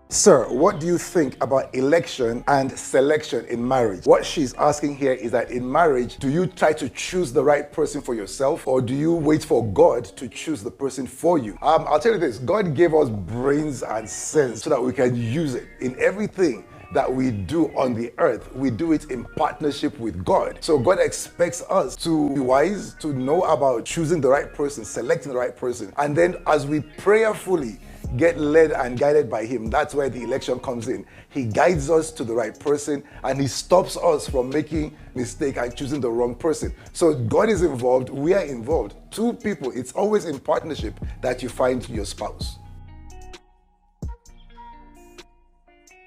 Sir, what do you think about election and selection in marriage? What she's asking here is that in marriage, do you try to choose the right person for yourself, or do you wait for God to choose the person for you? I'll tell you this, God gave us brains and sense so that we can use it in everything that we do on the earth. We do it in partnership with God. So God expects us to be wise, to know about choosing the right person, selecting the right person. And then as we prayerfully get led and guided by Him, that's where the election comes in. He guides us to the right person and He stops us from making mistake and choosing the wrong person. So God is involved, we are involved. Two people, it's always in partnership that you find your spouse.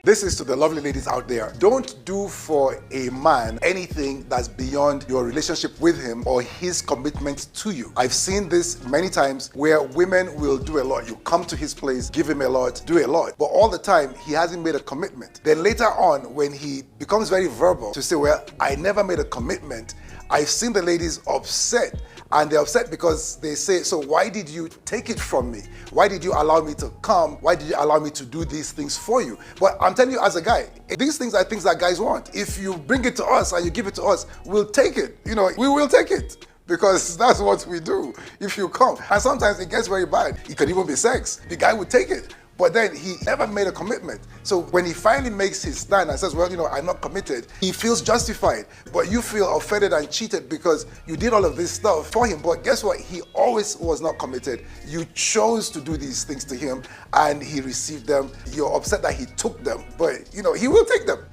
This is to the lovely ladies out there. Don't do for a man anything that's beyond your relationship with him or his commitment to you. I've seen this many times where women will do a lot. You come to his place, give him a lot, do a lot, but all the time he hasn't made a commitment. Then later on, when he becomes very verbal to say, well, I never made a commitment, I've seen the ladies upset. And they're upset because they say, so why did you take it from me? Why did you allow me to come? Why did you allow me to do these things for you? But I'm telling you as a guy, these things are things that guys want. If you bring it to us and you give it to us, we'll take it. You know, we will take it. Because that's what we do if you come. And sometimes it gets very bad. It could even be sex. The guy would take it. But then he never made a commitment. So when he finally makes his stand and says, well, you know, I'm not committed, he feels justified. But you feel offended and cheated because you did all of this stuff for him. But guess what? He always was not committed. You chose to do these things to him and he received them. You're upset that he took them, but you know, he will take them.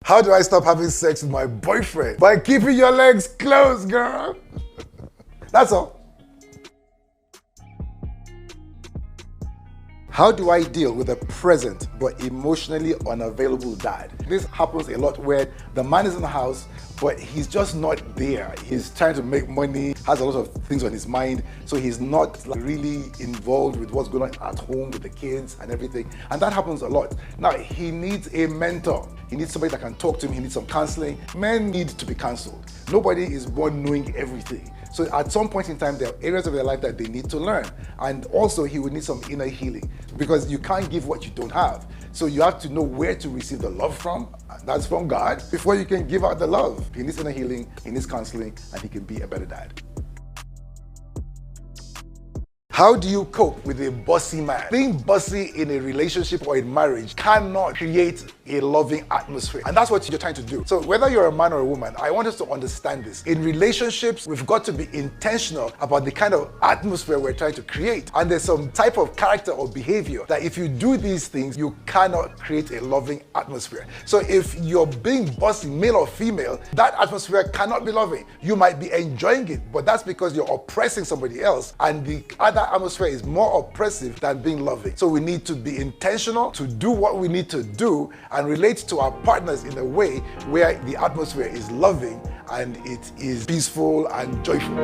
How do I stop having sex with my boyfriend? By keeping your legs closed, girl. That's all. How do I deal with a present but emotionally unavailable dad? This happens a lot where the man is in the house, but he's just not there. He's trying to make money, has a lot of things on his mind, so he's not really involved with what's going on at home with the kids and everything. And that happens a lot. Now, he needs a mentor. He needs somebody that can talk to him. He needs some counseling. Men need to be counseled. Nobody is born knowing everything. So at some point in time, there are areas of their life that they need to learn. And also he would need some inner healing because you can't give what you don't have. So you have to know where to receive the love from, and that's from God, before you can give out the love. He needs inner healing, he needs counseling, and he can be a better dad. How do you cope with a bossy man? Being bossy in a relationship or in marriage cannot create a loving atmosphere. And that's what you're trying to do. So whether you're a man or a woman, I want us to understand this. In relationships, we've got to be intentional about the kind of atmosphere we're trying to create. And there's some type of character or behavior that if you do these things, you cannot create a loving atmosphere. So if you're being bossy, male or female, that atmosphere cannot be loving. You might be enjoying it, but that's because you're oppressing somebody else, and the other atmosphere is more oppressive than being loving. So we need to be intentional to do what we need to do and relate to our partners in a way where the atmosphere is loving and it is peaceful and joyful.